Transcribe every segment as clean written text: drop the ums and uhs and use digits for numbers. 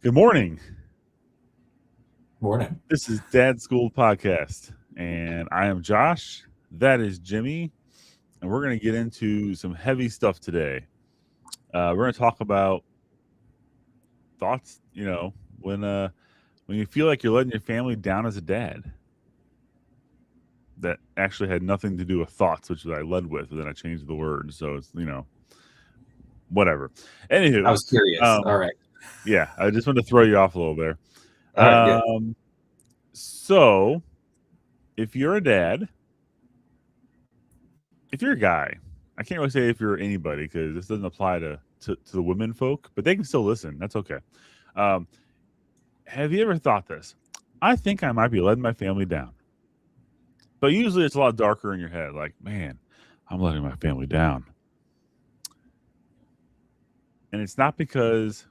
Good morning. Morning. This is DadSchooled podcast, and I am Josh. That is Jimmy, and we're going to get into some heavy stuff today. We're going to talk about thoughts. When you feel like you're letting your family down as a dad. That actually had nothing to do with thoughts, which I led with, but then I changed the word, so it's whatever. I Anywho, was curious. um, All right. yeah, I just wanted to throw you off a little there. All right. Good. So if you're a dad, if you're a guy, I can't really say if you're anybody because this doesn't apply to the women folk, but they can still listen. That's okay. Um, have you ever thought this? I think I might be letting my family down. But usually it's a lot darker in your head. Like, man, I'm letting my family down. And it's not because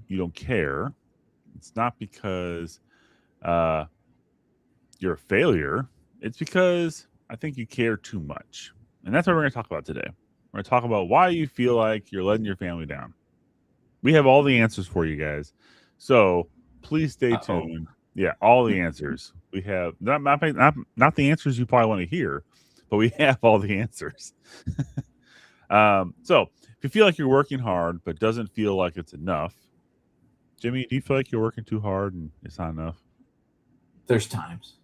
you don't care. It's not because uh, you're a failure. It's because I think you care too much. And that's what we're going to talk about today. We're going to talk about why you feel like you're letting your family down. We have all the answers for you guys. So please stay tuned. Yeah, all the answers. We have not the answers you probably want to hear, but we have all the answers. So if you feel like you're working hard but doesn't feel like it's enough, Jimmy, do you feel like you're working too hard and it's not enough? There's times.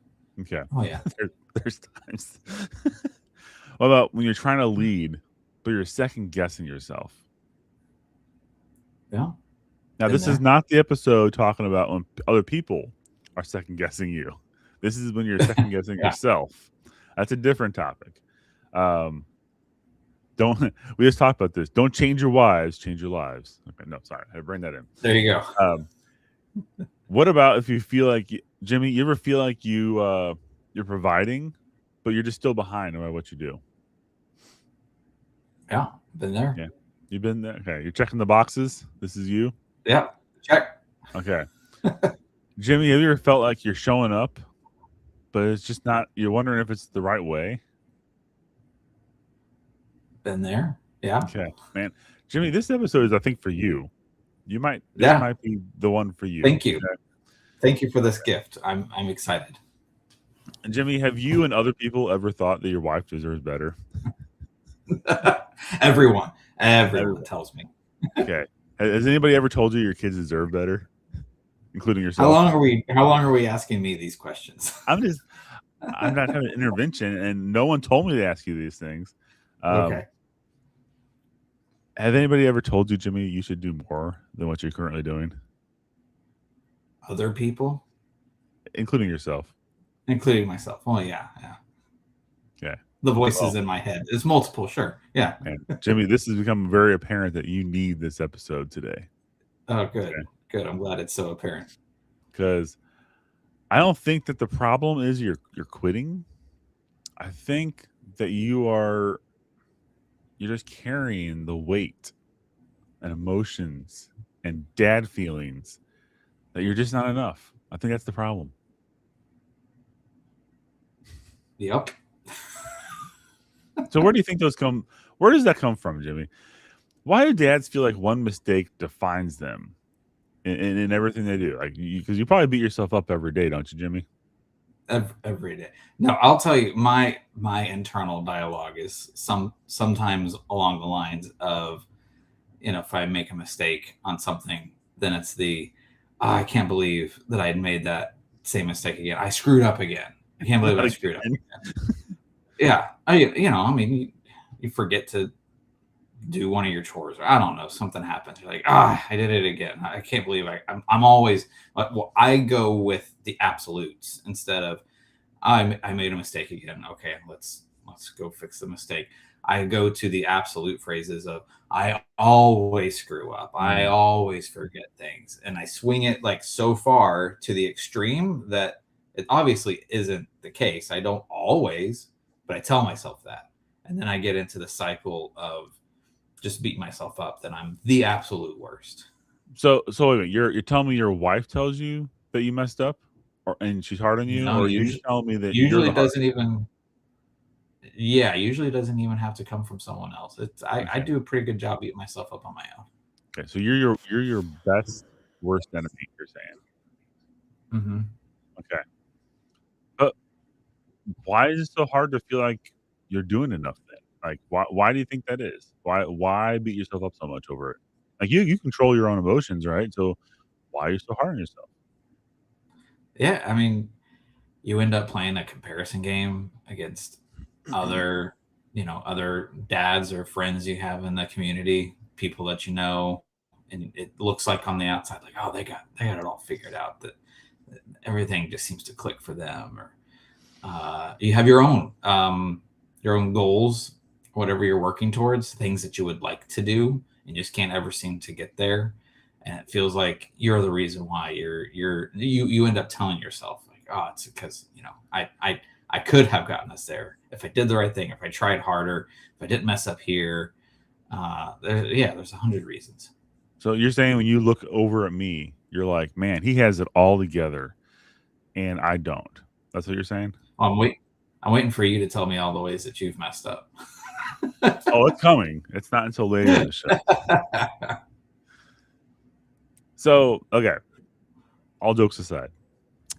Okay. Oh yeah. There's times. What about when you're trying to lead, but you're second guessing yourself? Yeah. Now, Been this is there. not the episode talking about when other people are second guessing you. This is when you're second guessing Yeah. yourself. That's a different topic. Don't we just talked about this? Don't change your wives, change your lives. Okay, no, sorry, I bring that in. There you go. What about if you feel like Jimmy? You ever feel like you're providing, but you're just still behind no matter what you do? Yeah. Been there. Yeah, you've been there. Okay, you're checking the boxes. This is you. Yeah. Check. Okay, Jimmy, have you ever felt like you're showing up, but it's just not? You're wondering if it's the right way. Been there. Yeah. Okay, man, Jimmy, this episode is, I think, for you. This Yeah. might be the one for you. Thank you. Okay? Thank you for this gift. I'm excited. And Jimmy, have you and other people ever thought that your wife deserves better? Everyone. Everyone Everybody. tells me. Okay. Has anybody ever told you your kids deserve better, including How yourself? long are we asking me these questions? I'm not having an intervention, and no one told me to ask you these things. Okay. Have anybody ever told you, Jimmy, you should do more than what you're currently doing, Other people, including yourself? including myself. Oh yeah. Yeah. Okay. The voices Well, in my head. It's multiple. Sure. Yeah. and Jimmy, this has become very apparent that you need this episode today. Oh, good. Okay. Good. I'm glad it's so apparent. Because I don't think that the problem is you're quitting. I think that you're just carrying the weight and emotions and dad feelings that you're just not enough. I think that's the problem. Yep. So where do you think those come? Where does that come from, Jimmy? Why do dads feel like one mistake defines them in everything they do? Like, because you probably beat yourself up every day, don't you, Jimmy? Every day. No, I'll tell you, my internal dialogue is sometimes along the lines of, if I make a mistake on something, then it's I can't believe that I made that same mistake again. I screwed up again. I can't believe I screwed up again. Yeah, I mean, you forget to do one of your chores, or I don't know, something happens. You're like, I did it again. I can't believe I'm always like, well, I go with the absolutes instead of I made a mistake again. Okay, let's go fix the mistake. I go to the absolute phrases of I always screw up. I always forget things. And I swing it like so far to the extreme that it obviously isn't the case. I don't always, but I tell myself that. And then I get into the cycle of just beat myself up that I'm the absolute worst. So wait a minute. You're telling me your wife tells you that you messed up, and she's hard on you, No, or you're just telling me that you're usually the hard? doesn't even usually doesn't even have to come from someone else. I Okay. do a pretty good job beating myself up on my own. Okay. So you're your best. worst enemy, you're saying. Mm-hmm. Okay. But why is it so hard to feel like you're doing enough then? Like, why do you think that is? Why beat yourself up so much over it? Like, you control your own emotions, right? So why are you so hard on yourself? Yeah, I mean, you end up playing a comparison game against other, other dads or friends you have in the community, people that you know, and it looks like on the outside, like, oh, they got it all figured out. That everything just seems to click for them, or you have your own goals, whatever you're working towards, things that you would like to do, and you just can't ever seem to get there. And it feels like you're the reason why you end up telling yourself like, oh, it's because I could have gotten us there if I did the right thing, if I tried harder, if I didn't mess up here. There's 100 reasons. So you're saying when you look over at me, you're like, man, he has it all together, and I don't. That's what you're saying? I'm waiting for you to tell me all the ways that you've messed up. Oh, it's coming. It's not until later in the show. So, okay. All jokes aside,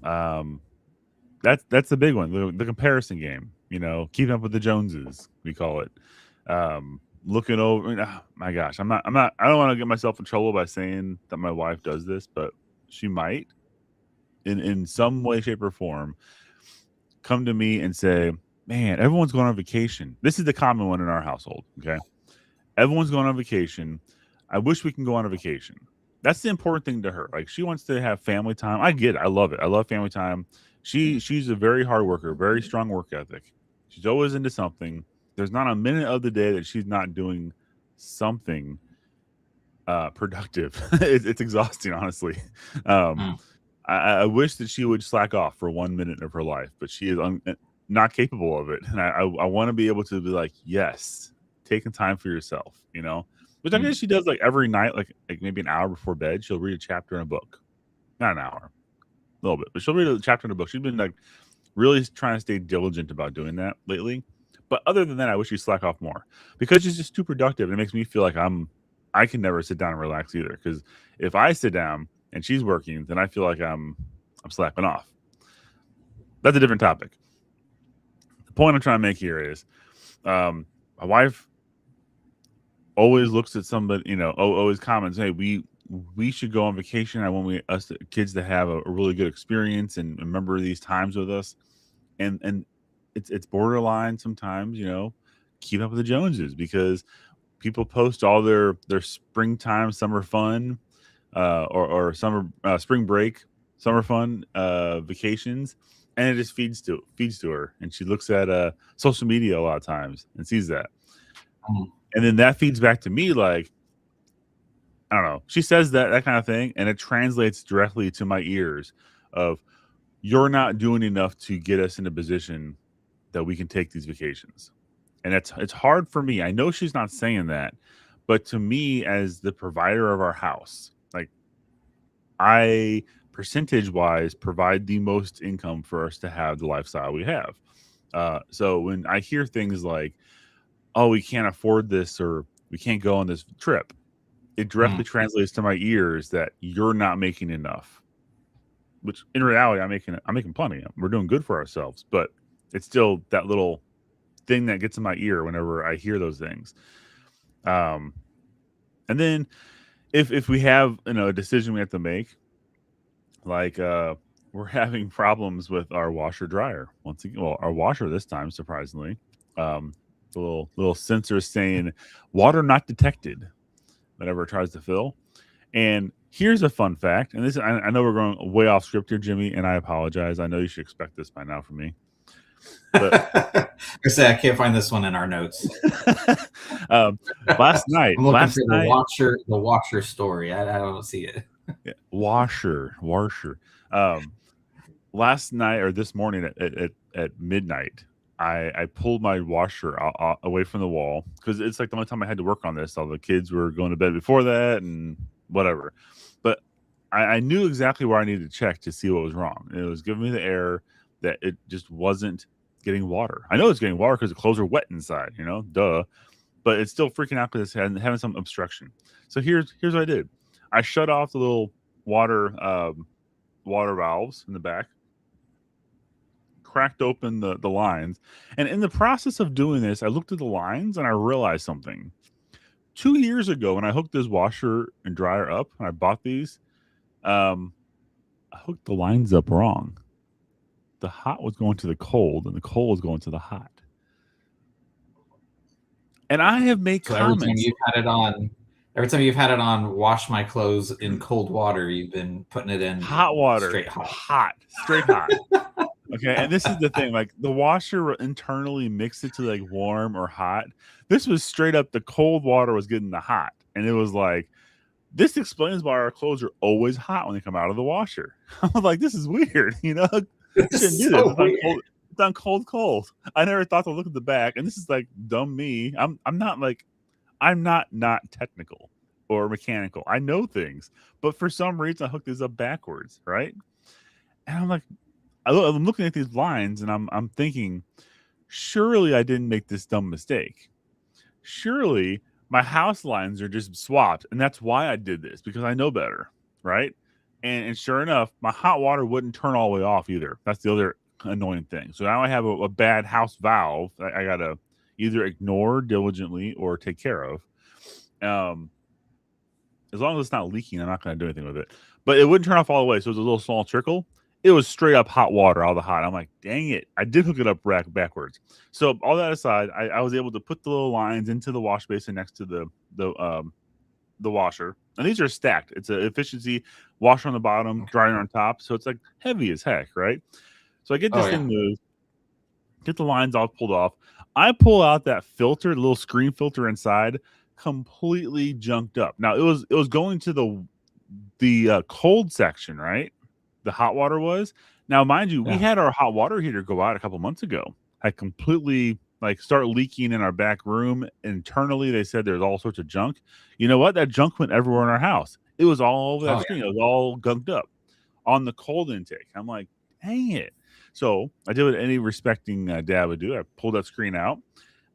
um, that's the big one, the comparison game. Keeping up with the Joneses, we call it. Looking over. My gosh, I'm not. I don't want to get myself in trouble by saying that my wife does this, but she might, in some way, shape, or form, come to me and say, "Man, everyone's going on vacation." This is the common one in our household. Okay, everyone's going on vacation. I wish we can go on a vacation. That's the important thing to her. Like, she wants to have family time. I get it. I love it. I love family time. She's a very hard worker, very strong work ethic. She's always into something. There's not a minute of the day that she's not doing something productive. It's exhausting, honestly. Um, Mm. I wish that she would slack off for 1 minute of her life, but she is not capable of it. And I want to be able to be like, yes, taking time for yourself, which I guess she does like every night, like maybe an hour before bed. She'll read a chapter in a book, not an hour, a little bit, but she'll read a chapter in a book. She's been like really trying to stay diligent about doing that lately. But other than that, I wish she'd slack off more because she's just too productive. It makes me feel like I can never sit down and relax either. Because if I sit down and she's working, then I feel like I'm slacking off. That's a different topic. The point I'm trying to make here is, my wife always looks at somebody, always comments, "Hey, we should go on vacation. I want us kids to have a really good experience and remember these times with us." And it's borderline sometimes, keep up with the Joneses because people post all their springtime, summer fun, or summer spring break, summer fun vacations, and it just feeds to her, and she looks at social media a lot of times and sees that, and then that feeds back to me like, I don't know. She says that kind of thing, and it translates directly to my ears of, you're not doing enough to get us in a position that we can take these vacations. And it's hard for me. I know she's not saying that, but to me as the provider of our house, like, I percentage wise provide the most income for us to have the lifestyle we have. So when I hear things like, "Oh, we can't afford this," or "We can't go on this trip," it directly translates to my ears that you're not making enough. Which in reality, I'm making plenty. We're doing good for ourselves, but it's still that little thing that gets in my ear whenever I hear those things. Um, and then if we have a decision we have to make, like we're having problems with our washer dryer once again. Well, our washer this time, surprisingly, the little sensor saying water not detected whenever it tries to fill. And here's a fun fact, and this I know we're going way off script here, Jimmy, and I apologize. I know you should expect this by now from me. But I say I can't find this one in our notes. last night, I'm looking for the washer story. I don't see it. Yeah, washer. Last night or this morning at midnight, I pulled my washer away from the wall because it's like the only time I had to work on this. All the kids were going to bed before that and whatever. But I knew exactly where I needed to check to see what was wrong. And it was giving me the error that it just wasn't getting water. I know it's getting water because the clothes are wet inside, duh. But it's still freaking out because it's having some obstruction. So here's what I did. I shut off the little water water valves in the back, cracked open the lines, and in the process of doing this, I looked at the lines and I realized something. 2 years ago, when I hooked this washer and dryer up, and I bought these, I hooked the lines up wrong. The hot was going to the cold, and the cold was going to the hot. And I have made So every time comments. you've had it on, wash my clothes in cold water, you've been putting it in Hot water, straight straight hot. Okay, and this is the thing, like the washer internally mixed it to like warm or hot. This was straight up the cold water was getting the hot. And it was like, this explains why our clothes are always hot when they come out of the washer. I was like, this is weird, you know? You shouldn't do this. It's on cold. I never thought to look at the back, and this is like dumb me. I'm not technical or mechanical. I know things, but for some reason I hooked this up backwards, right? And I'm like, I'm looking at these lines, and I'm thinking, surely I didn't make this dumb mistake. Surely my house lines are just swapped, and that's why I did this, because I know better, right? And sure enough, my hot water wouldn't turn all the way off either. That's the other annoying thing. So now I have a bad house valve I gotta either ignore diligently or take care of. As long as it's not leaking, I'm not going to do anything with it. But it wouldn't turn off all the way, so it was a little small trickle. It was straight up hot water out of the hot. I'm like, dang it. I did hook it up backwards. So all that aside, I was able to put the little lines into the wash basin next to the washer. And these are stacked. It's an efficiency washer on the bottom, dryer on top. So it's like heavy as heck, right? So I get this thing moved, get the lines all pulled off. I pull out that filter, the little screen filter inside, completely junked up. Now it was going to the cold section, right? The hot water was. Now, mind you, we had our hot water heater go out a couple months ago. I completely like start leaking in our back room. Internally, they said there's all sorts of junk. You know what? That junk went everywhere in our house. It was all over that screen. It was all gunked up on the cold intake. I'm like, dang it. So I did what any respecting dad would do. I pulled that screen out.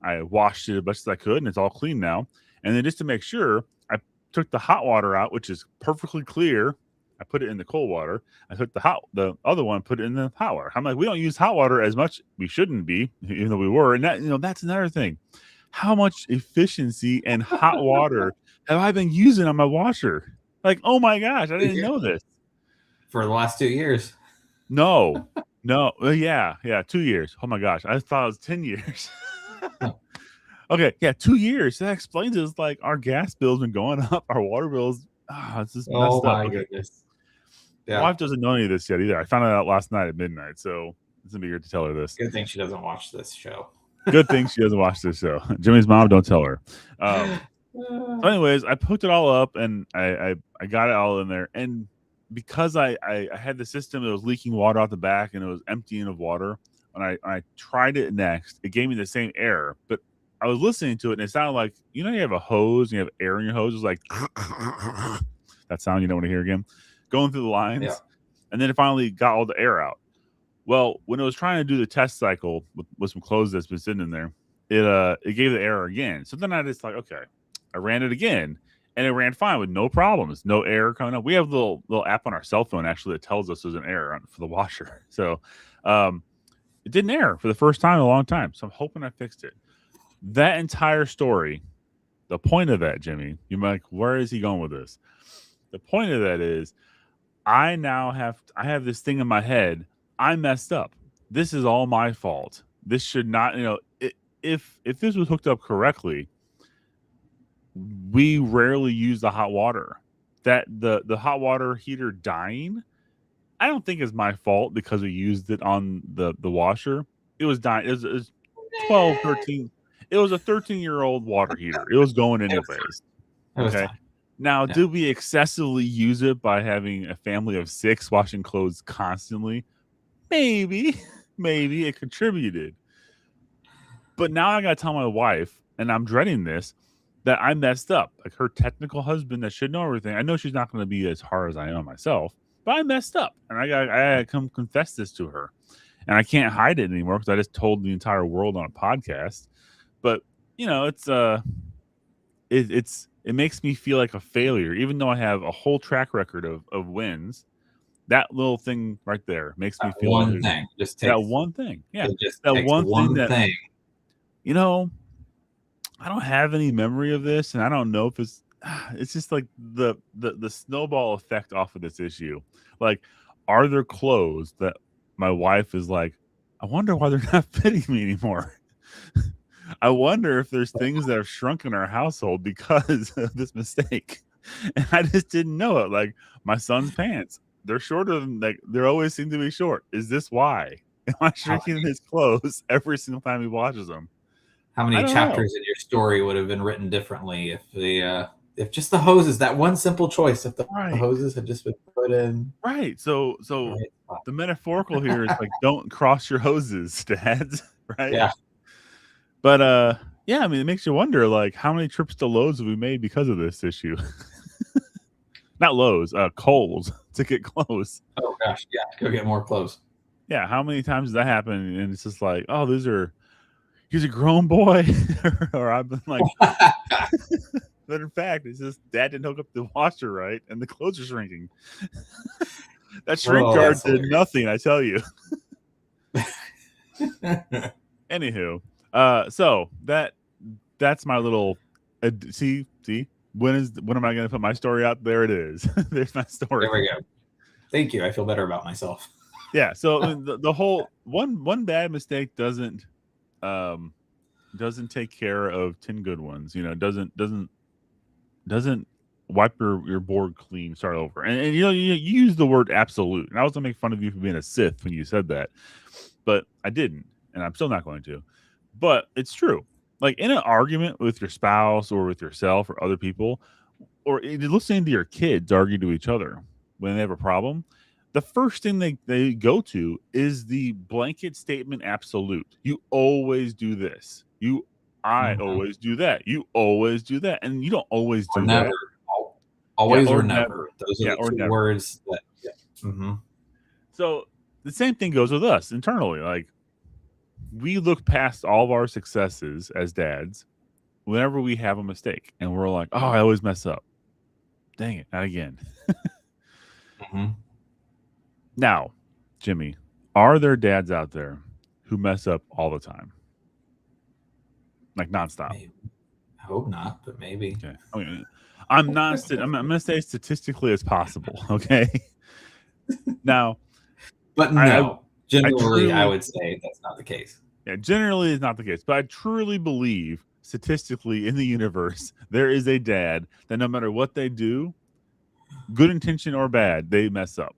I washed it as best as I could, and it's all clean now. And then just to make sure, I took the hot water out, which is perfectly clear. I put it in the cold water. I took the other one, put it in the hot water. I'm like, we don't use hot water as much. We shouldn't be, even though we were. And that, that's another thing. How much efficiency and hot water have I been using on my washer? Like, oh my gosh, I didn't know this. For the last 2 years. No. Yeah, 2 years. Oh my gosh, I thought it was 10 years. Okay, 2 years. That explains it. It's like our gas bills been going up, our water bills. It's just messed up. Oh my goodness. Yeah. My wife doesn't know any of this yet either. I found it out last night at midnight, so it's gonna be weird to tell her this. Good thing she doesn't watch this show. Good thing she doesn't watch this show. Jimmy's mom, don't tell her. So anyways, I hooked it all up, and I got it all in there. And because I had the system that was leaking water out the back, and it was emptying of water, when I tried it next, it gave me the same error. But I was listening to it, and it sounded like, you have a hose, and you have air in your hose. It was like that sound you don't want to hear again, going through the lines. Yeah. And then it finally got all the air out. Well, when it was trying to do the test cycle with some clothes that's been sitting in there, it gave the error again. So then I just like, okay, I ran it again, and it ran fine with no problems, no error coming up. We have a little app on our cell phone actually that tells us there's an error for the washer. So it didn't error for the first time in a long time. So I'm hoping I fixed it. That entire story, the point of that, Jimmy, you're like, where is he going with this? The point of that is, I have this thing in my head. I messed up. This is all my fault. This should not, if this was hooked up correctly, we rarely use the hot water. That the hot water heater dying, I don't think is my fault because we used it on the washer. It was dying. It was 12, 13. It was a 13-year-old water heater. It was going anyways. Okay. Now, did we excessively use it by having a family of 6 washing clothes constantly? Maybe it contributed. But now I got to tell my wife, and I'm dreading this, that I messed up. Like her technical husband that should know everything. I know she's not going to be as hard as I am myself, but I messed up. And I got to come confess this to her. And I can't hide it anymore because I just told the entire world on a podcast. But, it's it makes me feel like a failure, even though I have a whole track record of wins. That little thing right there makes me feel like One thing just that takes one thing. Yeah. it just That takes one thing one that, thing. you know, I don't have any memory of this, and I don't know if it's just like the snowball effect off of this issue. Like, are there clothes that my wife is like, I wonder why they're not fitting me anymore? I wonder if there's things that have shrunk in our household because of this mistake. And I just didn't know it. Like my son's pants, they're shorter than like they always seem to be short. Is this why? Am I How shrinking his clothes every single time he washes them? how I many don't know. chapters in your story would have been written differently if just the hoses, that one simple choice, if the Right. hoses had just been put in Right. the So right spot. the metaphorical here is like don't cross your hoses, dads, right? Yeah. But yeah, I mean it makes you wonder like how many trips to Lowe's have we made because of this issue? Not Lowe's, Kohl's to get clothes. Oh gosh, yeah. Go get more clothes. Yeah, how many times does that happen? And it's just like, oh, he's a grown boy. Or I've been like, but in fact, it's just dad didn't hook up the washer right and the clothes are shrinking. That shrink Oh, guard that's did hilarious. nothing, I tell you. Anywho, so that's my little see when am I going to put my story out? There it is. There's my story. There we go. Thank you. I feel better about myself. Yeah. So the whole one bad mistake doesn't take care of 10 good ones. You know, doesn't wipe your board clean, start over. And you know you use the word absolute, and I was gonna make fun of you for being a Sith when you said that, but I didn't, and I'm still not going to. But it's true. Like in an argument with your spouse or with yourself or other people, or listening to your kids argue to each other when they have a problem, the first thing they go to is the blanket statement absolute. You always do this. I Mhm. always do that. You always do that. And you don't always Or do never. that. Yeah, Always or or never. never. Those are Yeah, the or two never. words that. Yeah. Mm-hmm. So the same thing goes with us internally. Like we look past all of our successes as dads whenever we have a mistake and we're like, oh, I always mess up. Dang it, not again. Mm-hmm. Now, Jimmy, are there dads out there who mess up all the time? Like nonstop. Maybe. I hope not, but maybe. Okay. I mean, I'm going to say statistically as possible. Okay. Now, But I, I, no, I generally, I truly, would say that's not the case. yeah, generally is not the case, but I truly believe statistically in the universe, there is a dad that no matter what they do, good intention or bad, they mess up.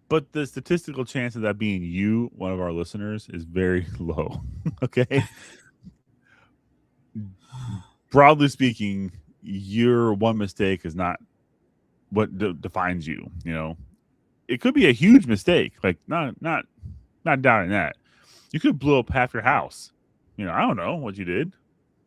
But the statistical chance of that being you, one of our listeners, is very low. Okay. Broadly speaking, your one mistake is not what defines you. You know, it could be a huge mistake. Like not doubting that. You could blow up half your house. You know, I don't know what you did.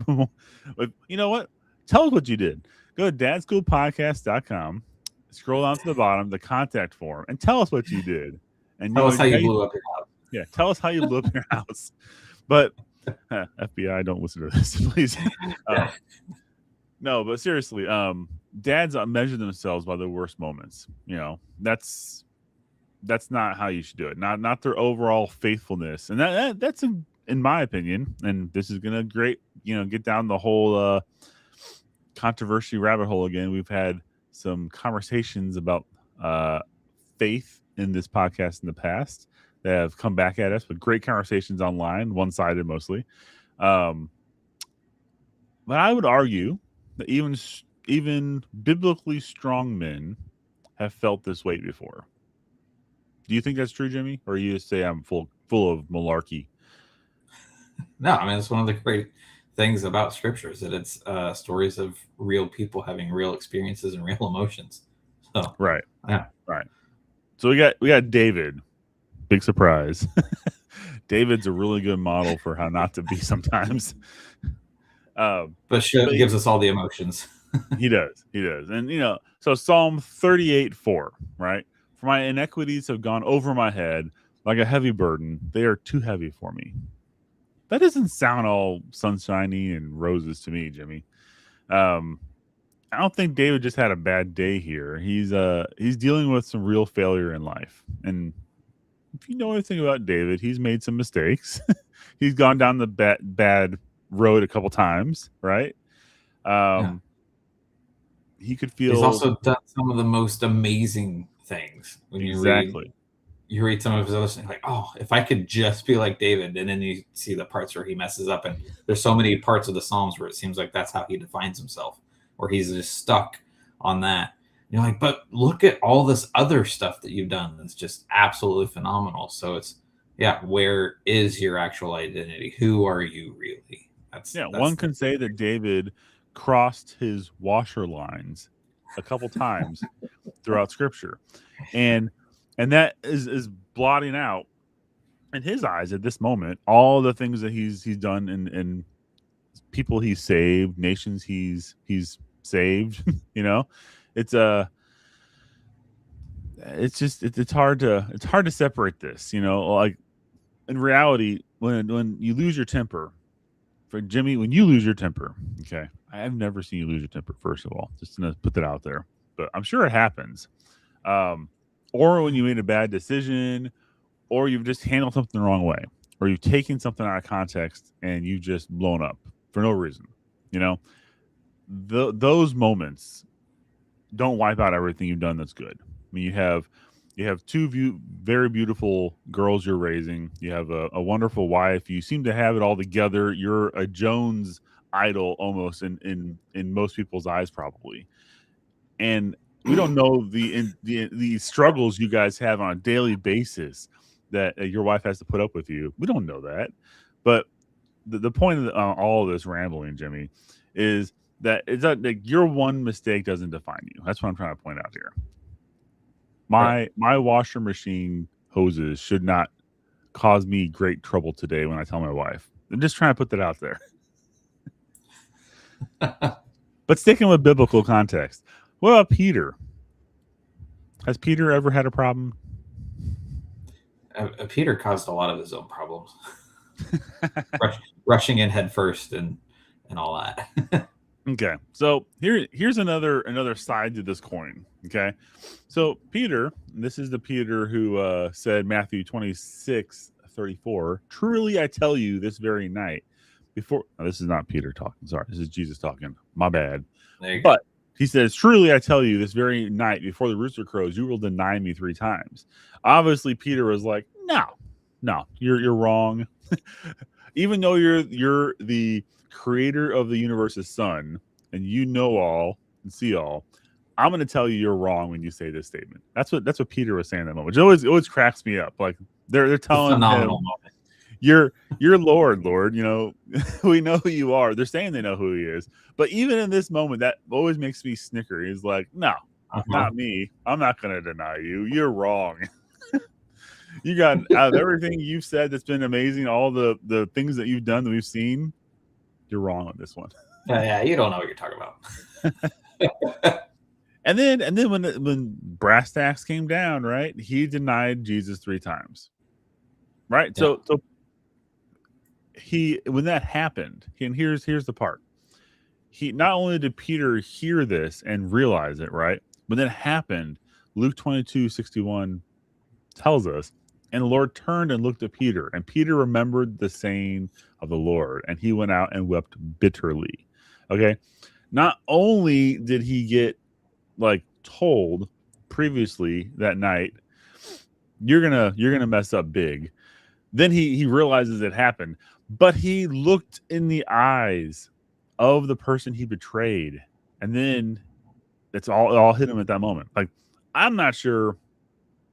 But you know what? Tell us what you did. Go to dadschoolpodcast.com, scroll down to the bottom, the contact form, and tell us what you did. And Tell us how you blew up your house. yeah, tell us how you blew up your house. But FBI, don't listen to this, please. Yeah. No, but seriously, dads measure themselves by their worst moments. You know, that's not how you should do it. Not their overall faithfulness, and that's in my opinion. And this is gonna get down the whole controversy rabbit hole again. We've had some conversations about faith in this podcast in the past that have come back at us, but great conversations online, one-sided mostly. But I would argue that even biblically strong men have felt this weight before. Do you think that's true, Jimmy, or you just say I'm full of malarkey? No, I mean, it's one of the great things about scripture is that it's stories of real people having real experiences and real emotions. So, Right, yeah. right. So we got David. Big surprise. David's a really good model for how not to be sometimes. But gives us all the emotions. He does. And, so Psalm 38:4, right? For my inequities have gone over my head like a heavy burden. They are too heavy for me. That doesn't sound all sunshiny and roses to me, Jimmy. I don't think David just had a bad day here. He's dealing with some real failure in life. And if you know anything about David, he's made some mistakes. He's gone down the bad road a couple times, right? Yeah. He could He's feel also done some of the most amazing things. When exactly. you read some of his other stuff, like, oh, if I could just be like David, and then you see the parts where he messes up, and there's so many parts of the Psalms where it seems like that's how he defines himself, where he's just stuck on that. And you're like, but look at all this other stuff that you've done that's just absolutely phenomenal. So it's, yeah, where is your actual identity? Who are you really? Yeah, one can say that David crossed his washer lines a couple times throughout Scripture, and that is blotting out in his eyes at this moment all the things that he's done and people he's saved, nations he's saved. You know, it's it's hard to separate this. You know, like in reality, when you lose your temper. For Jimmy, when you lose your temper, okay, I've never seen you lose your temper. First of all, just to put that out there, but I'm sure it happens. Or when you made a bad decision, or you've just handled something the wrong way, or you've taken something out of context and you've just blown up for no reason. You know, those moments don't wipe out everything you've done that's good. I mean, you have two very beautiful girls you're raising. You have a wonderful wife. You seem to have it all together. You're a Jones idol almost in most people's eyes, probably. And we don't know the struggles you guys have on a daily basis that your wife has to put up with you. We don't know that, but the point of all of this rambling, Jimmy, is that it's not like your one mistake doesn't define you. That's what I'm trying to point out here. My washer machine hoses should not cause me great trouble today when I tell my wife. I'm just trying to put that out there. But sticking with biblical context, what about Peter? Has Peter ever had a problem? Peter caused a lot of his own problems, rushing in head first and all that. Okay, so here's another side to this coin. Okay, so Peter, this is the Peter who said Matthew 26:34. Truly I tell you, this very night before. This is not Peter talking. Sorry, this is Jesus talking. My bad. But he says, truly I tell you, this very night before the rooster crows, you will deny me 3 times. Obviously, Peter was like, no, you're wrong. Even though you're the creator of the universe's son, and you know all and see all, I'm going to tell you you're wrong when you say this statement. That's what Peter was saying in that moment. It always cracks me up. Like they're telling him, moment. You're Lord. You know, we know who you are. They're saying they know who he is, but even in this moment, that always makes me snicker. He's like, no, not me. I'm not going to deny you. You're wrong. You got out of everything you've said that's been amazing, all the things that you've done that we've seen, you're wrong on this one. Yeah, you don't know what you're talking about. and then when brass tacks came down, right, he denied Jesus 3 times. Right? Yeah. So when that happened, and here's the part. He not only did Peter hear this and realize it, right? When that happened, Luke 22:61 tells us, and the Lord turned and looked at Peter, and Peter remembered the saying of the Lord, and he went out and wept bitterly. Okay. Not only did he get told previously that night, you're gonna mess up big. Then he realizes it happened, but he looked in the eyes of the person he betrayed, and then it all hit him at that moment. Like, I'm not sure.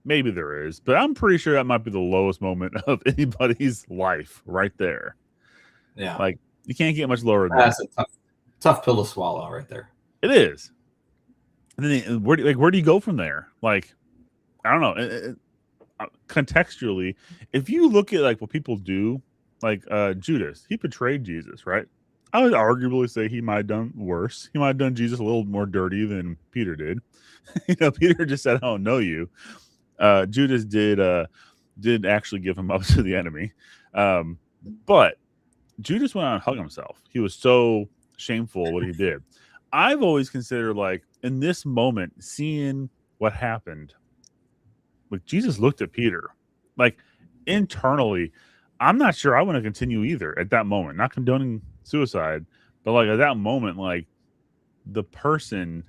Maybe there is, but I'm pretty sure that might be the lowest moment of anybody's life right there. Yeah. Like, you can't get much lower than that. That's a tough pill to swallow right there. It is. And then where do you go from there? Like, I don't know. Contextually, if you look at what people do, Judas, he betrayed Jesus, right? I would arguably say he might have done worse. He might have done Jesus a little more dirty than Peter did. Peter just said, "I don't know you." Judas did actually give him up to the enemy, but Judas went out and hung himself. He was so shameful what he did. I've always considered, like, in this moment, seeing what happened, like, Jesus looked at Peter. Like, internally, I'm not sure I want to continue either at that moment. Not condoning suicide, but like at that moment, like the person,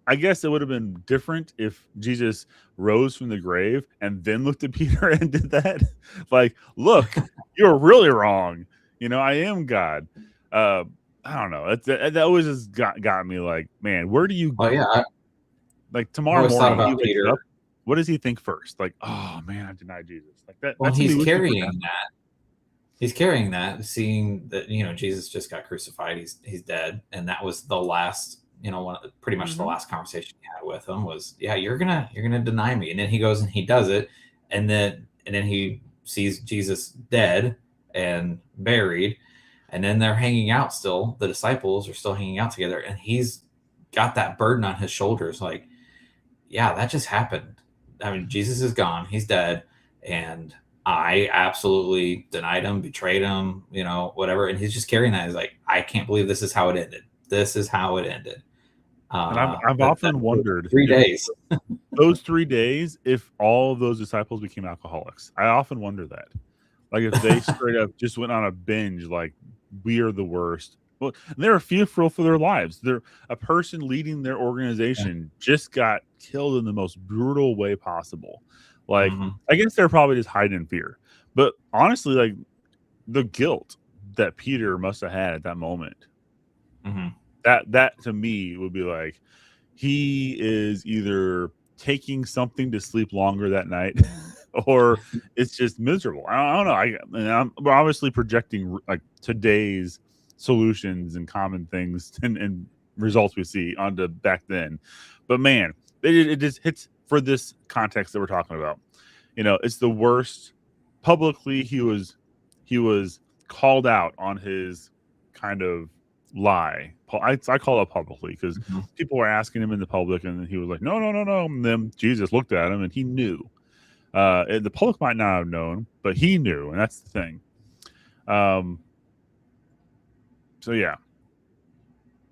I guess it would have been different if Jesus rose from the grave and then looked at Peter and did that. Like, look, you're really wrong. I am God. Uh, I don't know. That always has got me like, man, where do you Oh yeah, I like tomorrow always thought morning he about wakes Peter. up? What does he think first? Like, oh man, I denied Jesus. Like that. Well, That to me he's would be what carrying happened. that. He's carrying that, seeing that Jesus just got crucified. He's dead, and that was the last. Pretty much the Mm-hmm. last conversation he had with him was, "Yeah, you're gonna deny me." And then he goes and he does it, and then he sees Jesus dead and buried, and then they're hanging out still. The disciples are still hanging out together, and he's got that burden on his shoulders. Like, yeah, that just happened. I mean, Jesus is gone. He's dead. And I absolutely denied him, betrayed him, whatever. And he's just carrying that. He's like, I can't believe this is how it ended. This is how it ended. And I've That often wondered three if days. those 3 days, if all of those disciples became alcoholics. I often wonder that. Like if they straight up just went on a binge, like we are the worst. Well, they're fearful for their lives. They're a person leading their organization just got killed in the most brutal way possible. Like, Mm-hmm. I guess they're probably just hiding in fear. But honestly, like the guilt that Peter must have had at that moment, Mm-hmm. that to me would be like he is either taking something to sleep longer that night or it's just miserable. I don't know. We're obviously projecting like today's solutions and common things and results we see onto back then. But man, it just hits for this context that we're talking about. It's the worst. Publicly, he was called out on his kind of lie. I call it publicly because Mm-hmm. people were asking him in the public, and he was like, "No, no, no, no." And then Jesus looked at him, and he knew. The public might not have known, but he knew, and that's the thing. So yeah,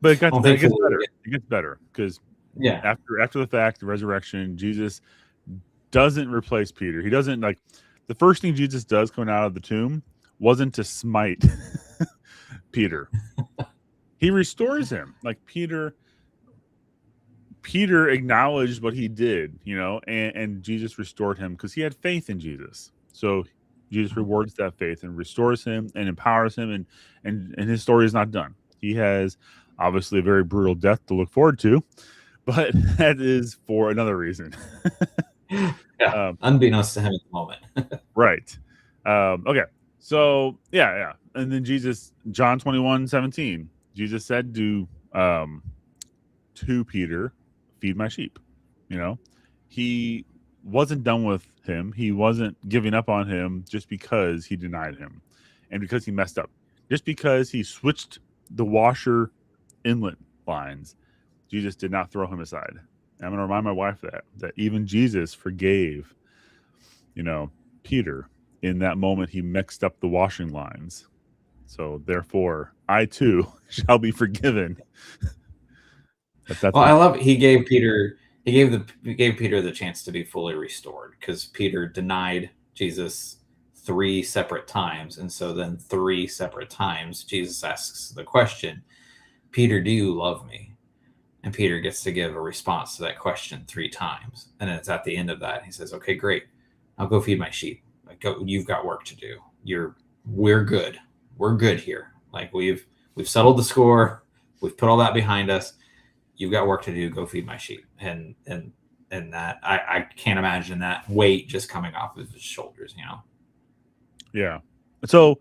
but it gets better. It gets better because after the fact, the resurrection, Jesus doesn't replace Peter. He doesn't like the first thing Jesus does coming out of the tomb wasn't to smite Peter. He restores him. Like Peter acknowledged what he did, and Jesus restored him because he had faith in Jesus. So Jesus rewards that faith and restores him and empowers him, and his story is not done. He has obviously a very brutal death to look forward to, but that is for another reason. Unbeknownst to him at the moment. Right. Okay. So yeah. And then Jesus, John 21:17, Jesus said to Peter, feed my sheep. He wasn't done with him. He wasn't giving up on him just because he denied him and because he messed up. Just because he switched the washer inlet lines, Jesus did not throw him aside. And I'm going to remind my wife that even Jesus forgave, Peter in that moment. He mixed up the washing lines. So therefore, I too shall be forgiven. I love he gave Peter the chance to be fully restored because Peter denied Jesus 3 separate times, and so then 3 separate times Jesus asks the question, Peter, do you love me? And Peter gets to give a response to that question 3 times, and then it's at the end of that he says, okay, great, I'll go feed my sheep. Like, go, you've got work to do. We're good here. Like, we've settled the score, we've put all that behind us. You've got work to do. Go feed my sheep. And that I can't imagine that weight just coming off of his shoulders, Yeah. So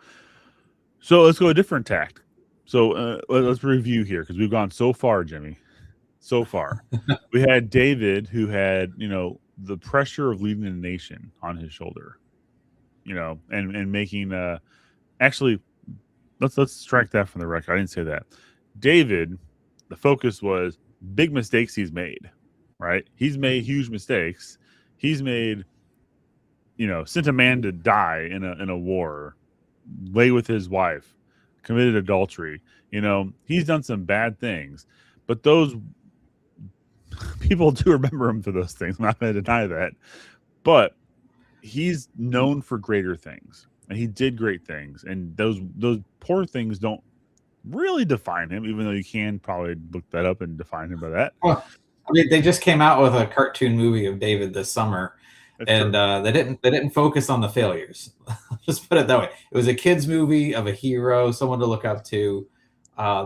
let's go a different tact. So let's review here because we've gone so far, Jimmy. So far, we had David who had the pressure of leading a nation on his shoulder, and making actually let's strike that from the record. I didn't say that. David, the focus was big mistakes he's made, right? He's made huge mistakes. He's made, sent a man to die in a war, lay with his wife, committed adultery. He's done some bad things, but those people do remember him for those things. I'm not going to deny that. But he's known for greater things, and he did great things. And those poor things don't really define him, even though you can probably look that up and define him by that. Well, I mean, they just came out with a cartoon movie of David this summer, That's and true. they didn't focus on the failures. Just put it that way. It was a kids movie of a hero, someone to look up to.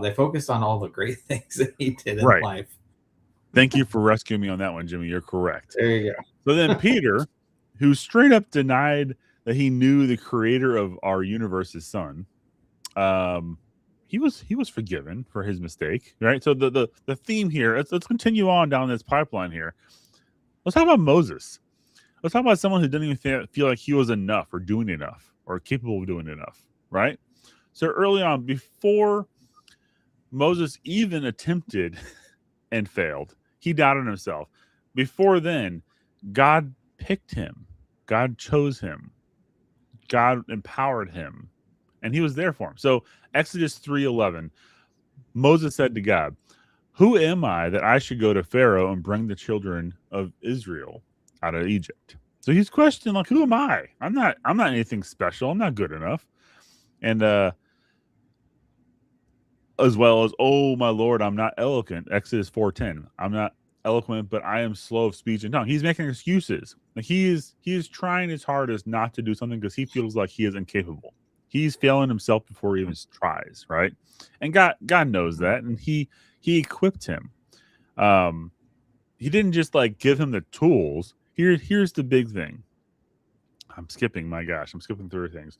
They focused on all the great things that he did in Right. life. Thank you for rescuing me on that one, Jimmy. You're correct. There you So then Peter, who straight up denied that he knew the creator of our universe's son, um, he was forgiven for his mistake, right? So the theme here, let's continue on down this pipeline here. Let's talk about Moses. Let's talk about someone who didn't even feel like he was enough or doing enough or capable of doing enough, right? So early on, before Moses even attempted and failed, he doubted himself. Before then, God picked him, God chose him, God empowered him, and he was there for him. So Exodus 3:11, Moses said to God, "Who am I that I should go to Pharaoh and bring the children of Israel out of Egypt?" So he's questioning, like, who am I? I'm not anything special. I'm not good enough. And as well as, oh my Lord, I'm not eloquent. Exodus 4:10. I'm not eloquent, but I am slow of speech and tongue. He's making excuses. Like he is trying his hardest not to do something because he feels like he is incapable. He's failing himself before he even tries, right? And God knows that, and he equipped him. Um, he didn't just like give him the tools. Here's the big thing. I'm skipping. My gosh, I'm skipping through things.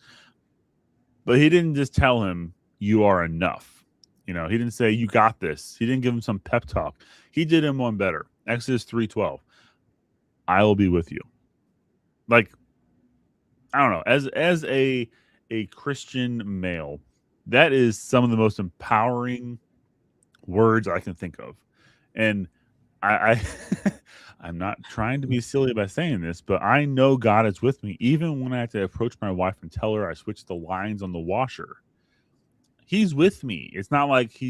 But he didn't just tell him you are enough. He didn't say you got this. He didn't give him some pep talk. He did him one better. Exodus 3:12. I will be with you. Like, I don't know, as a Christian male, that is some of the most empowering words I can think of. And I I'm not trying to be silly by saying this, but I know God is with me even when I have to approach my wife and tell her I switched the lines on the washer. He's with me. It's not like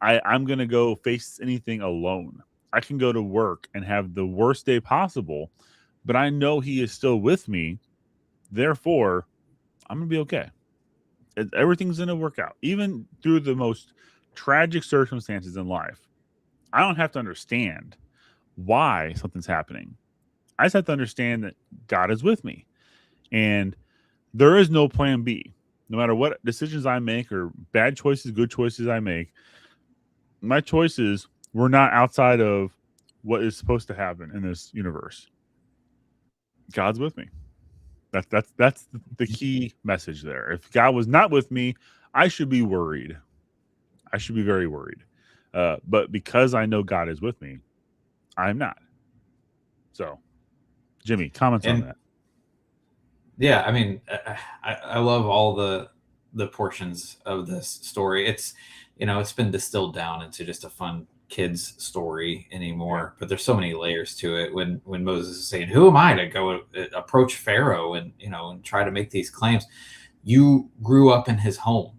I'm gonna go face anything alone. I can go to work and have the worst day possible, but I know he is still with me. Therefore, I'm gonna be okay. Everything's gonna work out, even through the most tragic circumstances in life. I don't have to understand why something's happening. I just have to understand that God is with me, and there is no plan B. No matter what decisions I make or bad choices, good choices I make, my choices were not outside of what is supposed to happen in this universe. God's with me. That's the key message there. If God was not with me, I should be worried. I should be very worried. But because I know God is with me, I'm not. So, Jimmy, comments on and that? yeah, I mean, I love all the portions of this story. It's it's been distilled down into just a fun kids story Yeah. anymore, but there's so many layers to it. When Moses is saying, "Who am I to go approach Pharaoh and and try to make these claims?" You grew up in his home,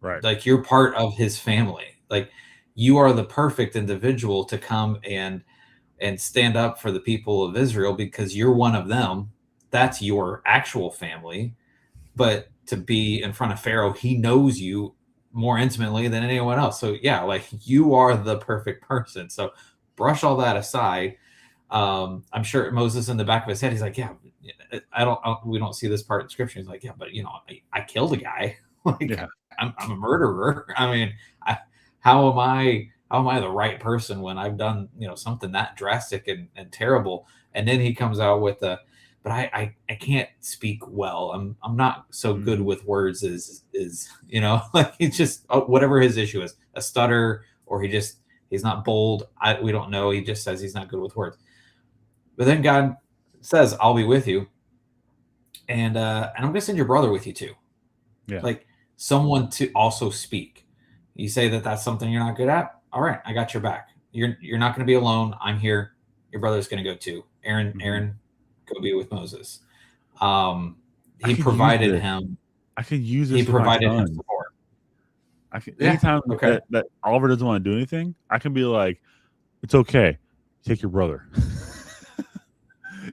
Right. like you're part of his family. Like you are the perfect individual to come and stand up for the people of Israel because you're one of them. That's your actual family. But to be in front of Pharaoh, he knows you more intimately than anyone else. So yeah, like you are the perfect person. So brush all that aside. I'm sure Moses in the back of his head, he's like, yeah, we don't see this part in scripture. He's like, yeah, but I killed a guy. Like Yeah. I'm a murderer. I mean, how am I the right person when I've done something that drastic and terrible? And then he comes out with but I can't speak well. I'm not so good Mhm. with words as like he's just whatever his issue is, a stutter, or he's not bold. We don't know. He just says he's not good with words. But then God says, "I'll be with you, and I'm going to send your brother with you too, Yeah. like someone to also speak." You say that that's something you're not good at. All right, I got your back. You're not going to be alone. I'm here. Your brother's going to go too. Aaron, Mhm. Aaron, go be with Moses. Um, I he could use provided this. him. I could use He this with my provided him son. support. I can, Yeah. anytime Okay. that Oliver doesn't want to do anything, I can be like, it's okay. Take your brother.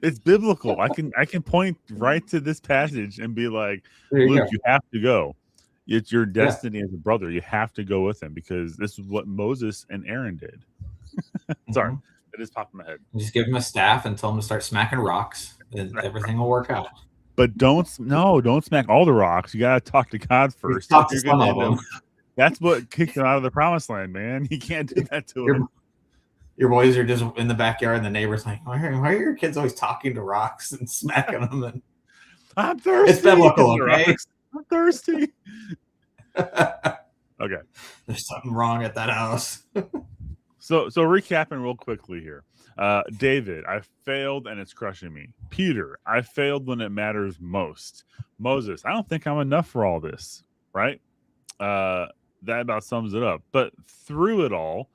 It's biblical. I can point right to this passage and be like, There you Luke, go. you have to go. It's your Yeah. destiny as a brother. You have to go with him because this is what Moses and Aaron did. Sorry, Mhm. it just popped in my head. Just give him a staff and tell him to start smacking rocks, and everything will work out. But don't smack all the rocks. You gotta talk to God He first. talked to You're some gonna of end up. them. That's what kicked him out of the promised land, man. You can't do that to Your, him. your boys are just in the backyard, and the neighbor's like, why are your kids always talking to rocks and smacking them? And I'm thirsty. it's biblical, The okay? rocks. I'm thirsty. Okay. There's something wrong at that house. So recapping real quickly here. David, I failed and it's crushing me. Peter, I failed when it matters most. Moses, I don't think I'm enough for all this, right? That about sums it up. But through it all,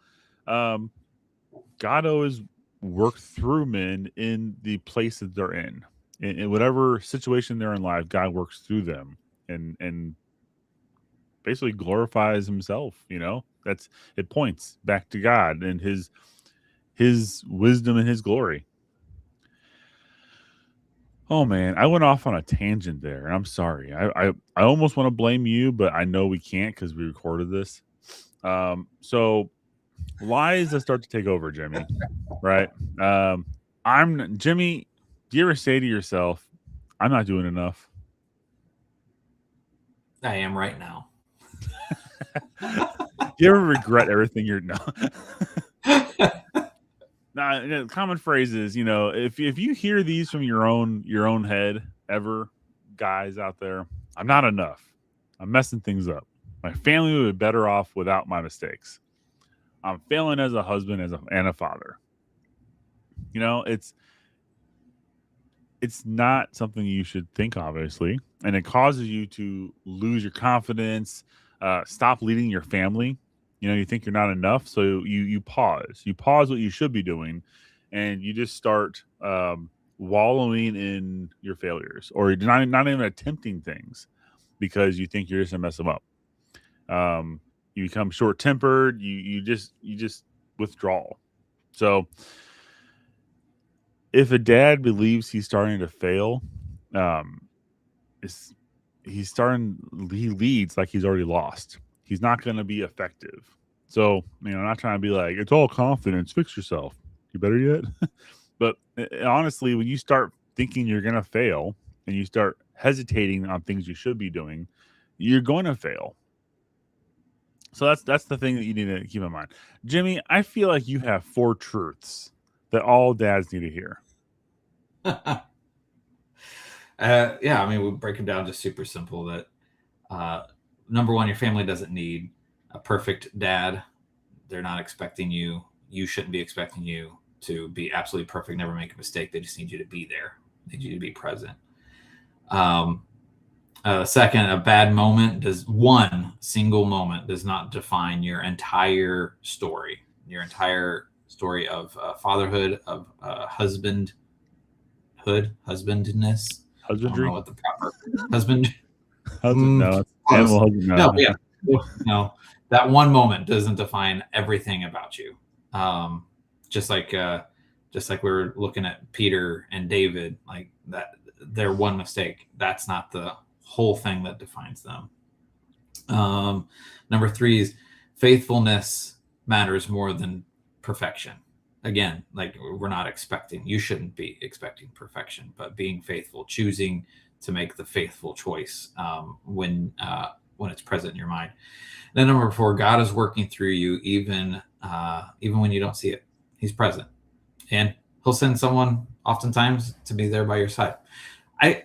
God always worked through men in the place that they're in whatever situation they're in life. God works through them and basically glorifies himself. It points back to God and his wisdom and his glory. Oh man, I went off on a tangent there. I'm sorry. I almost want to blame you, but I know we can't because we recorded this. So lies that start to take over, Jimmy. Right? I'm Jimmy. Do you ever say to yourself, "I'm not doing enough"? I am right now. Do you ever regret everything you're no? Nah, common phrases, if you hear these from your own head ever, guys out there, I'm not enough. I'm messing things up. My family would be better off without my mistakes. I'm failing as a husband and a father. It's not something you should think, obviously, and it causes you to lose your confidence, stop leading your family. You think you're not enough, so you pause. You pause what you should be doing, and you just start wallowing in your failures, or you're not even attempting things because you think you're just gonna mess them up. You become short tempered. You just withdraw. So if a dad believes he's starting to fail, he leads like he's already lost. He's not going to be effective. So, I'm not trying to be like, it's all confidence, fix yourself. You better yet? But honestly, when you start thinking you're going to fail and you start hesitating on things you should be doing, you're going to fail. So that's the thing that you need to keep in mind. Jimmy, I feel like you have 4 truths that all dads need to hear. Yeah, I mean, we break them down just super simple. That number one, your family doesn't need a perfect dad. They're not expecting you. You shouldn't be expecting you to be absolutely perfect, never make a mistake. They just need you to be there. They need you to be present. Second, a bad moment one single moment does not define your entire story. Your entire story of fatherhood, of husbandness. I don't know Husbandry? what the proper husband. No, it's animal husband. No, yeah, no. That one moment doesn't define everything about you. Just like we were looking at Peter and David, like that, their one mistake. That's not the whole thing that defines them. Number 3 is faithfulness matters more than perfection. Again, like you shouldn't be expecting perfection, but being faithful, choosing to make the faithful choice when it's present in your mind. And then number 4, God is working through you even when you don't see it. He's present, and He'll send someone oftentimes to be there by your side. I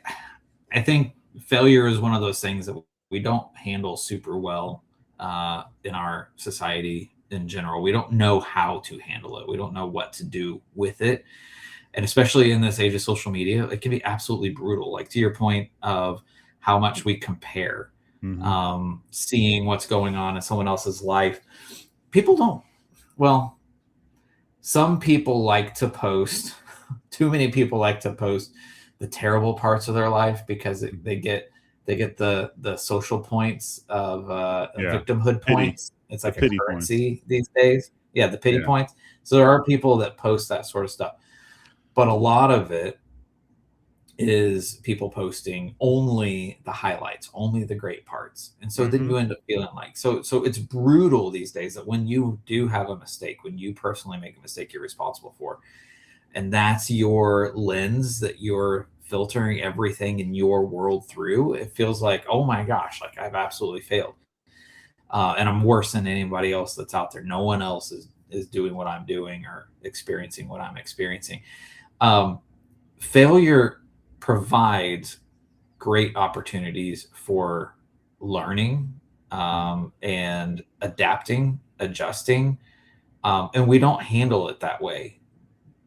think failure is one of those things that we don't handle super well in our society in general. We don't know how to handle it. We don't know what to do with it. And especially in this age of social media, it can be absolutely brutal. Like to your point of how much we compare, seeing what's going on in someone else's life. Some people like to post, too many people like to post the terrible parts of their life because they They get the social points of Yeah. victimhood Pity. points. It's The like a pity points. currency these days. Yeah, the pity Yeah. points. So there are people that post that sort of stuff, but a lot of it is people posting only the highlights, only the great parts. And so then Mm-hmm. you end up feeling like so it's brutal these days that when you do have a mistake, when you personally make a mistake you're responsible for, and that's your lens that you're filtering everything in your world through, it feels like, oh my gosh, like I've absolutely failed. And I'm worse than anybody else that's out there. No one else is doing what I'm doing or experiencing what I'm experiencing. Um, Failure provides great opportunities for learning, and adapting, adjusting. And we don't handle it that way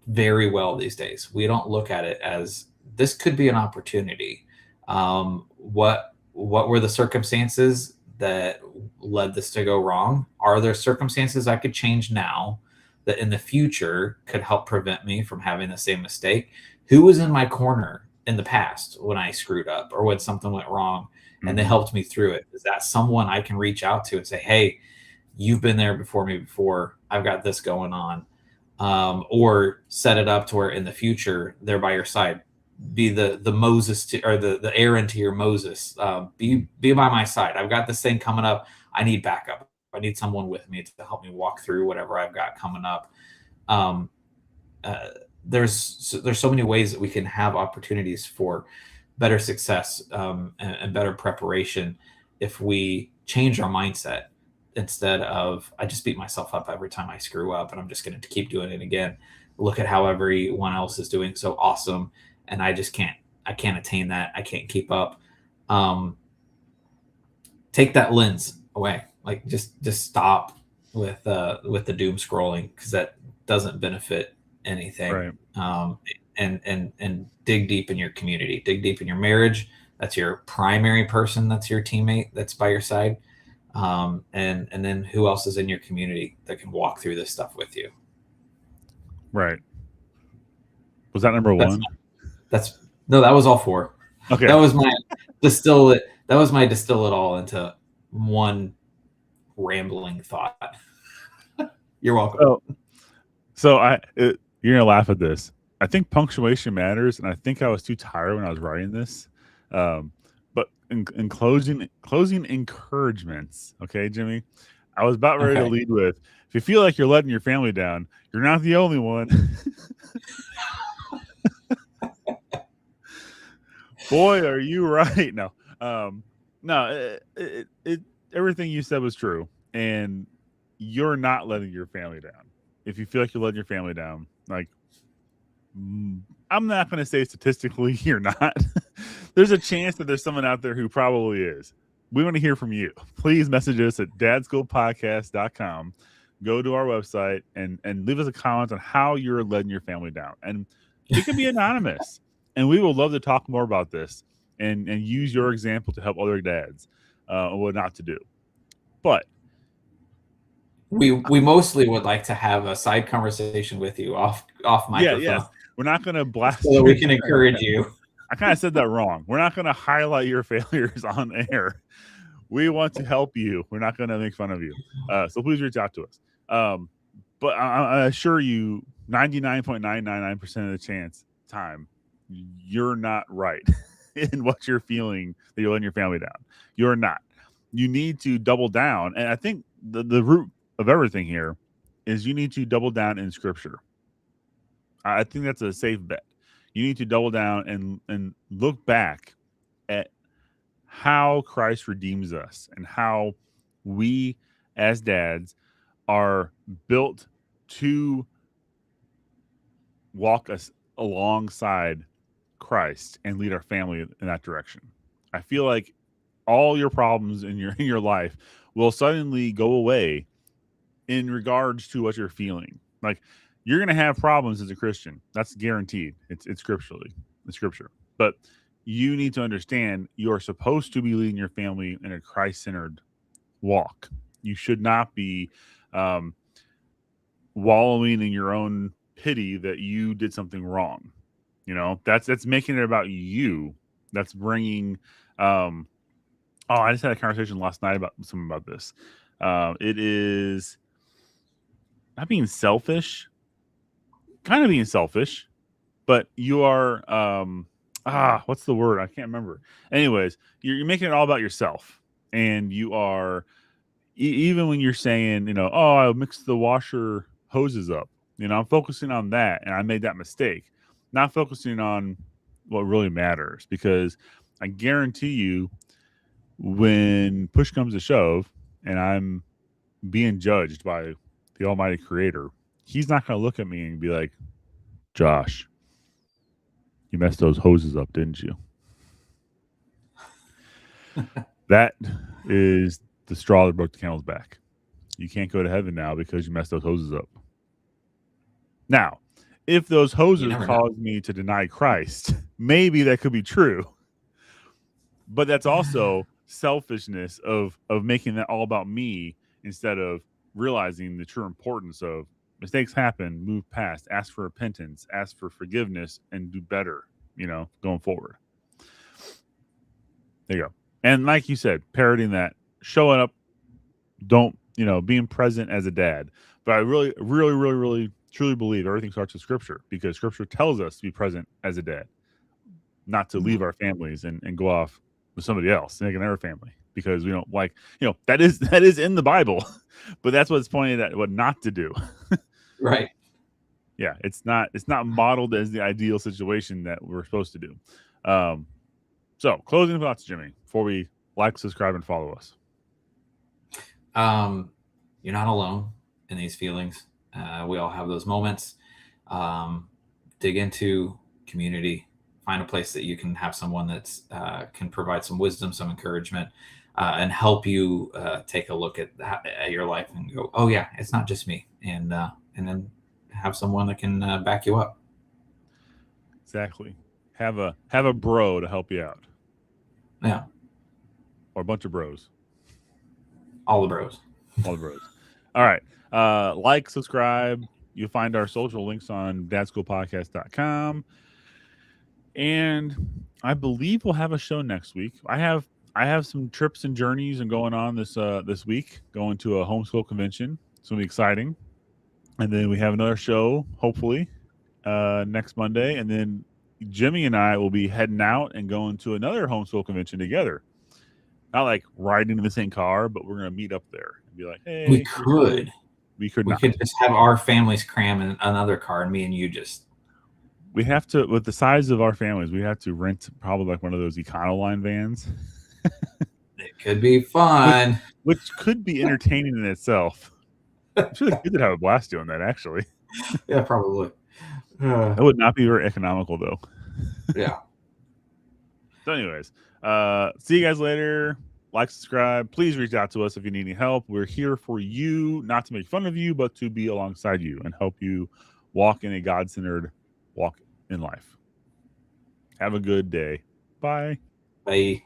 very well these days. We don't look at it as this could be an opportunity. What were the circumstances that led this to go wrong? Are there circumstances I could change now that in the future could help prevent me from having the same mistake? Who was in my corner in the past when I screwed up or when something went wrong and they Mm-hmm. helped me through it? Is that someone I can reach out to and say, hey, you've been there before me before. I've got this going on. Or set it up to where in the future they're by your side. Be the Moses to, or the Aaron to your Moses. Be by my side. I've got this thing coming up. I need backup. I need someone with me to help me walk through whatever I've got coming up. Um, uh, there's so many ways that we can have opportunities for better success, and better preparation if we change our mindset instead of I just beat myself up every time I screw up and I'm just going to keep doing it again. Look at how everyone else is doing so awesome, and I can't attain that. I can't keep up. Um, Take that lens away. Like just stop with the doom scrolling because that doesn't benefit anything. Right. And dig deep in your community, dig deep in your marriage. That's your primary person. That's your teammate. That's by your side. And then who else is in your community that can walk through this stuff with you? Right. Was that number That's one? that's no, that was all four. That Okay. was my distill it. That was my distill it all into one rambling thought. You're welcome. You're gonna laugh at this. I think punctuation matters, and I think I was too tired when I was writing this. But in closing encouragements, okay, Jimmy, I was about ready to Okay. lead with, if you feel like you're letting your family down, you're not the only one. Boy, are you right? No, no, everything you said was true, and you're not letting your family down. If you feel like you're letting your family down, like I'm not going to say statistically you're not. There's a chance that there's someone out there who probably is. We want to hear from you. Please message us at dadschoolpodcast.com. Go to our website and leave us a comment on how you're letting your family down. And it can be anonymous. And we will love to talk more about this and use your example to help other dads what not to do. But We mostly would like to have a side conversation with you off yeah, microphone yes, we're not going to blast so that your we can encourage you. I kind of said that wrong. We're not going to highlight your failures on air. We want to help you. We're not going to make fun of you. So please reach out to us. But I assure you, 99.999% of the time, you're not right in what you're feeling that you're letting your family down. You're not. You need to double down. And I think the root of everything here is you need to double down in scripture. I think that's a safe bet. You need to double down and look back at how Christ redeems us and how we as dads are built to walk us alongside Christ and lead our family in that direction. I feel like all your problems in your life will suddenly go away in regards to what you're feeling. Like you're going to have problems as a Christian. That's guaranteed. It's scripturally, it's scripture. But you need to understand you're supposed to be leading your family in a Christ-centered walk. You should not be wallowing in your own pity that you did something wrong. You know, that's making it about you. That's bringing Oh, I just had a conversation last night about this. It is not being selfish, kind of being selfish, but you are what's the word? I can't remember. Anyways, you're making it all about yourself, and you are even when you're saying, oh, I mixed the washer hoses up. I'm focusing on that, and I made that mistake, not focusing on what really matters. Because I guarantee you, when push comes to shove, and I'm being judged by the Almighty Creator, He's not going to look at me and be like, Josh, you messed those hoses up, didn't you? That is the straw that broke the camel's back. You can't go to heaven now because you messed those hoses up. Now, if those hoses caused me to deny Christ, maybe that could be true. But that's also selfishness of making that all about me instead of realizing the true importance of mistakes happen, move past, ask for repentance, ask for forgiveness, and do better, going forward. There you go. And like you said, parroting that, showing up, being present as a dad. But I really, really, really, really, truly believe everything starts with Scripture, because Scripture tells us to be present as a dad, not to leave our families and go off with somebody else, make another family, because we don't like, that is in the Bible, but that's what's pointed at what not to do. Right. Yeah, it's not modeled as the ideal situation that we're supposed to do. So closing thoughts, Jimmy, before we like, subscribe, and follow us. You're not alone in these feelings. We all have those moments. Dig into community. Find a place that you can have someone that's can provide some wisdom, some encouragement, and help you take a look at your life and go, "Oh yeah, it's not just me," and then have someone that can back you up. Exactly. Have a bro to help you out. Yeah. Or a bunch of bros. All the bros. All the bros. All right. Like, subscribe. You'll find our social links on dadschoolpodcast.com. And I believe we'll have a show next week. I have some trips and journeys and going on this week, going to a homeschool convention. It's going to be exciting. And then we have another show, hopefully, next Monday. And then Jimmy and I will be heading out and going to another homeschool convention together. Not like riding in the same car, but we're going to meet up there and be like, hey. We could. We could just have our families cram in another car and me and you just. We have to, with the size of our families, we have to rent probably like one of those Econoline vans. It could be fun. Which could be entertaining in itself. I'm sure the kids would have a blast doing that, actually. Yeah, probably. That would not be very economical, though. Yeah. So anyways, see you guys later. Like, subscribe. Please reach out to us if you need any help. We're here for you, not to make fun of you, but to be alongside you and help you walk in a God-centered walk in life. Have a good day. Bye. Bye.